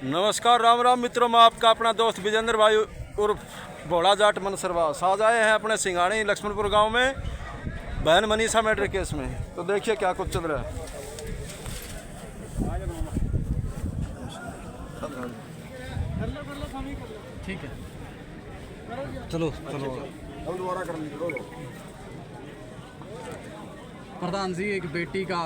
नमस्कार, राम राम मित्रों, मैं आपका अपना दोस्त विजेंद्र भाई उर्फ भोला जाट मनसरवास आज आए हैं अपने सिंगाणी लक्ष्मणपुर गांव में बहन मनीषा मर्डर केस में। तो देखिए क्या कुछ चल रहा है। ठीक है, चलो चलो हम दोबारा कर लीजिए। प्रधान जी, एक बेटी का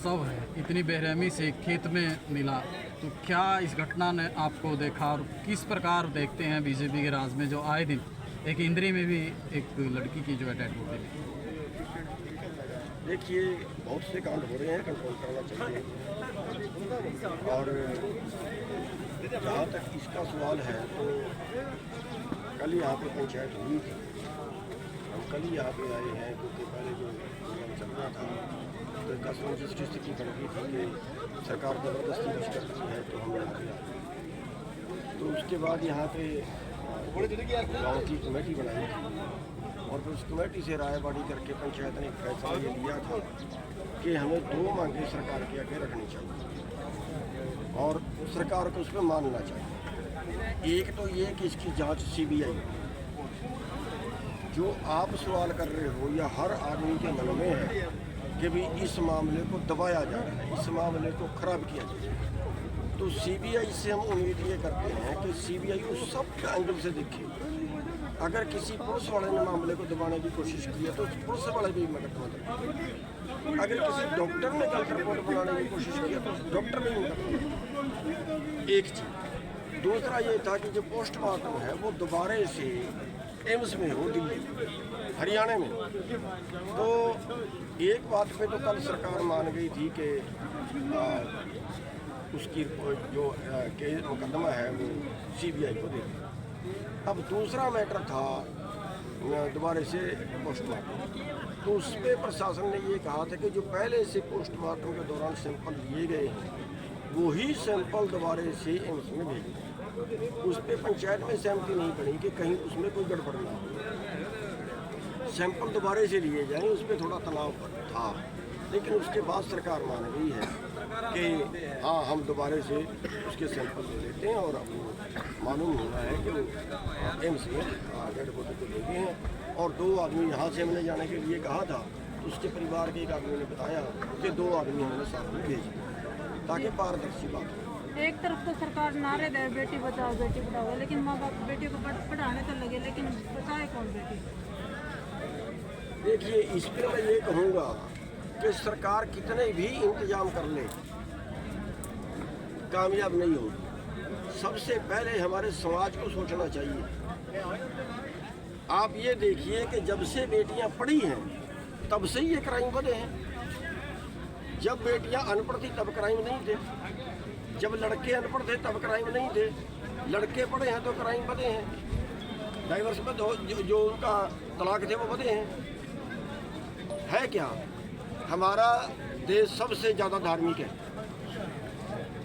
शव है, इतनी बेरहमी से खेत में मिला, तो क्या इस घटना ने आपको देखा और किस प्रकार देखते हैं बीजेपी के राज में जो आए दिन एक इंद्री में भी एक लड़की की जो है डेड बॉडी मिली? देखिए, बहुत से कांड हो रहे हैं, कंट्रोल करना चाहिए। और जहाँ तक इसका सवाल है तो कल यहाँ पे पंचायत हुई थी। हम कल ही यहाँ पे आए हैं क्योंकि पहले जो प्रोग्राम चल रहा था तो इसका समझ स्थिति बन गई थी कि सरकार ज़बरदस्ती कुछ करती है, तो हम यहाँ पे आए। तो उसके बाद यहाँ पे गाँव की कमेटी बनाई थी और फिर उस कमेटी से रायबाड़ी करके पंचायत ने एक फैसला ये लिया था कि हमें दो मांगें सरकार के आगे रखनी चाहिए और सरकार को उस पर मानना चाहिए। एक तो ये कि इसकी जांच सीबीआई, जो आप सवाल कर रहे हो या हर आदमी के मन में है कि भी इस मामले को दबाया जा रहा है, इस मामले को खराब किया जाए, तो सीबीआई से हम उम्मीद ये करते हैं कि सीबीआई उस सब एंगल से देखे। अगर किसी पुलिस वाले ने मामले को दबाने की कोशिश की है तो पुलिस वाले भी मुकदमा दर्ज। अगर किसी डॉक्टर ने गलत रिपोर्ट बनाने की कोशिश की है तो डॉक्टर भी मुकदमा। एक चीज़। दूसरा ये था कि जो पोस्टमार्टम है वो दोबारा से एम्स में हो, दिल्ली हरियाणा में। तो एक बात पे तो कल सरकार मान गई थी कि उसकी जो मुकदमा है वो सीबीआई को दे दी। अब दूसरा मैटर था दोबारा से पोस्टमार्टम। तो उस पर प्रशासन ने ये कहा था कि जो पहले से पोस्टमार्टम के दौरान सैंपल लिए गए हैं वही सैंपल दोबारा से एम्स में भेजे। उस पर पंचायत में सहमति नहीं बनी कि कहीं उसमें कोई गड़बड़ ना हो, सैंपल दोबारा से लिए जाएं। उस पर थोड़ा तनाव था, लेकिन उसके बाद सरकार मान गई है कि हाँ, हम दोबारा से उसके सैंपल ले लेते हैं और आपको मालूम होना है कि वो एम्स में डेड बॉडी को ले गए हैं। और दो आदमी यहाँ से हमने जाने के लिए कहा था तो उसके परिवार के एक आदमी ने बताया कि दो आदमी हमने साथ में भेज दिए ताकि पारदर्शी बात हो। एक तरफ तो सरकार नारे दे बेटी बचाओ बेटी पढ़ाओ, लेकिन माँ बाप बेटियों को पढ़ाने तो लगे, लेकिन बचाए कौन बेटी? देखिए, इस पर मैं ये कहूँगा कि सरकार कितने भी इंतजाम कर ले कामयाब नहीं होगी। सबसे पहले हमारे समाज को सोचना चाहिए। आप ये देखिए कि जब से बेटियां पढ़ी हैं तब से ही ये क्राइम बढ़े हैं। जब बेटियां अनपढ़ थी तब क्राइम नहीं थे, जब लड़के अनपढ़ थे तब क्राइम नहीं थे, लड़के पढ़े हैं तो क्राइम बढ़े हैं। डाइवर्स में जो उनका तलाक थे वो बढ़े हैं। है क्या, हमारा देश सबसे ज़्यादा धार्मिक है,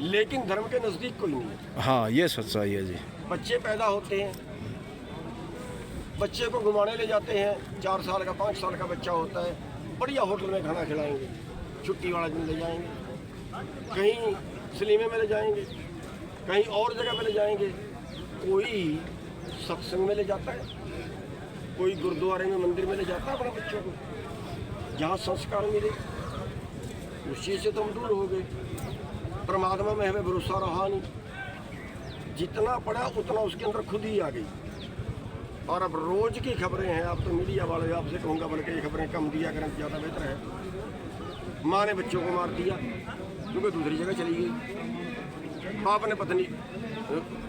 लेकिन धर्म के नज़दीक कोई नहीं है। हाँ, ये सच्चाई है जी। बच्चे पैदा होते हैं, बच्चे को घुमाने ले जाते हैं, 4 साल का 5 साल का बच्चा होता है, बढ़िया होटल में खाना खिलाएंगे, छुट्टी वाला दिन ले जाएंगे, कहीं सिनेमा में ले जाएंगे, कहीं और जगह पे ले जाएंगे, कोई सत्संग में ले जाता है, कोई गुरुद्वारे में मंदिर में ले जाता है अपने बच्चों को, जहाँ संस्कार मिले। उस चीज़ से तो हम दूर हो गए। परमात्मा में हमें भरोसा रहा नहीं, जितना पढ़ा उतना उसके अंदर खुद ही आ गई। और अब रोज़ की खबरें हैं, आप तो मीडिया वाले, आपसे कहूँगा बल्कि ये खबरें कम दिया करें, ज़्यादा बेहतर है। माँ ने बच्चों को मार दिया क्योंकि दूसरी जगह चली गई, बाप ने पत्नी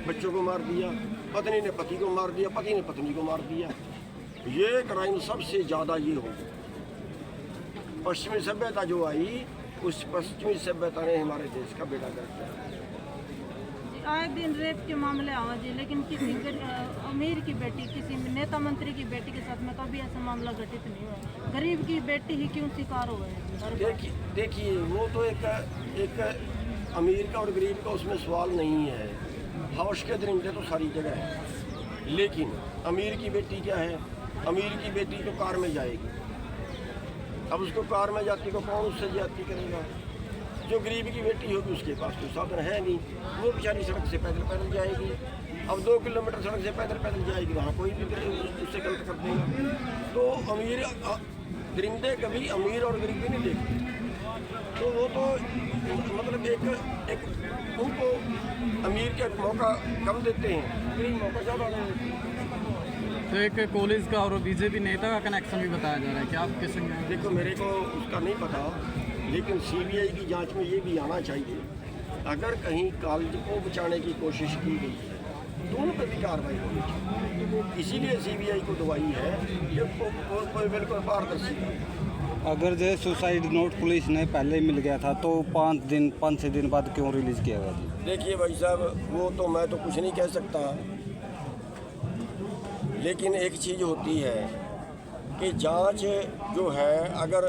बच्चों को मार दिया, पत्नी ने पति को मार दिया, पति ने पत्नी को मार दिया। ये क्राइम सबसे ज़्यादा ये हो। पश्चिमी सभ्यता जो आई, उस पश्चिमी सभ्यता ने हमारे देश का बेड़ा गर्क किया। आए दिन रेप के मामले आवा जी, लेकिन किसी अमीर की बेटी, किसी नेता मंत्री की बेटी के साथ में कभी ऐसा मामला घटित नहीं हुआ। गरीब की बेटी ही क्यों शिकार हुआ है? देखिए, वो तो एक अमीर का और गरीब का उसमें सवाल नहीं है। हौश के दरिंदे तो सारी जगह है, लेकिन अमीर की बेटी क्या है? अमीर की बेटी तो कार में जाएगी, अब उसको कार में जाती को कौन उससे ज्यादती करेगा? जो गरीब की बेटी होगी उसके पास कोई साधन है नहीं, वो बेचारी सड़क से पैदल पैदल जाएगी। अब 2 किलोमीटर सड़क से पैदल पैदल जाएगी, वहाँ कोई भी उससे गलत कर देगा। तो अमीर दरिंदे कभी अमीर और गरीबी नहीं देखते, तो वो तो मतलब एक उनको अमीर के मौका कम देते हैं, गरीब मौका ज़्यादा देते हैं। तो एक पुलिस का और बीजेपी नेता का कनेक्शन भी बताया जा रहा है, क्या आप किस संज्ञान में? देखो मेरे को उसका नहीं पता, लेकिन सीबीआई की जांच में ये भी आना चाहिए, अगर कहीं कॉलेज को बचाने की कोशिश की गई है तो उन पर भी कार्रवाई होनी चाहिए। इसीलिए सीबीआई को दवाई है कि कोई बिल्कुल पारदर्शी है। अगर जो सुसाइड नोट पुलिस ने पहले मिल गया था तो 5-6 दिन बाद क्यों रिलीज़ किया गया जी? देखिए भाई साहब, वो तो मैं तो कुछ नहीं कह सकता, लेकिन एक चीज़ होती है कि जांच जो है अगर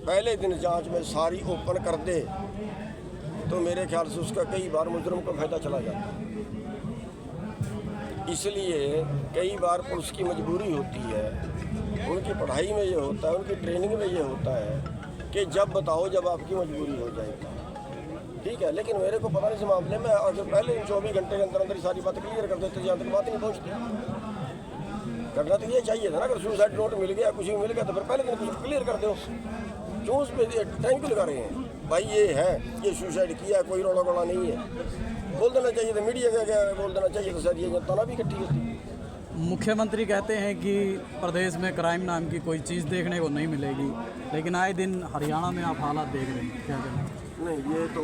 पहले दिन जांच में सारी ओपन कर दे तो मेरे ख्याल से उसका कई बार मुजरिम को फायदा चला जाता है। इसलिए कई बार पुलिस की मजबूरी होती है, उनकी पढ़ाई में ये होता है, उनकी ट्रेनिंग में ये होता है कि जब बताओ जब आपकी मजबूरी हो जाएगी, ठीक है। लेकिन मेरे को पता नहीं इस मामले में, अगर पहले 24 घंटे के अंदर अंदर सारी बात क्लियर कर देते जहाँ तक बात नहीं पहुँचती। करना तो ये चाहिए था ना, अगर सुसाइड नोट मिल गया, कुछ भी मिल गया तो फिर पहले दिन कुछ क्लियर कर दो। क्यों उस पर टाइम क्यों लगा रहे हैं? भाई ये है, ये सुसाइड किया, कोई रोड़ा गोड़ा नहीं है, बोल देना चाहिए था, मीडिया का बोल देना चाहिए था, सर ये जनता ना भी इकट्ठी होती। मुख्यमंत्री कहते हैं कि प्रदेश में क्राइम नाम की कोई चीज़ देखने को नहीं मिलेगी, लेकिन आए दिन हरियाणा में आप हालात देख रहे हैं, क्या कहना? नहीं, ये तो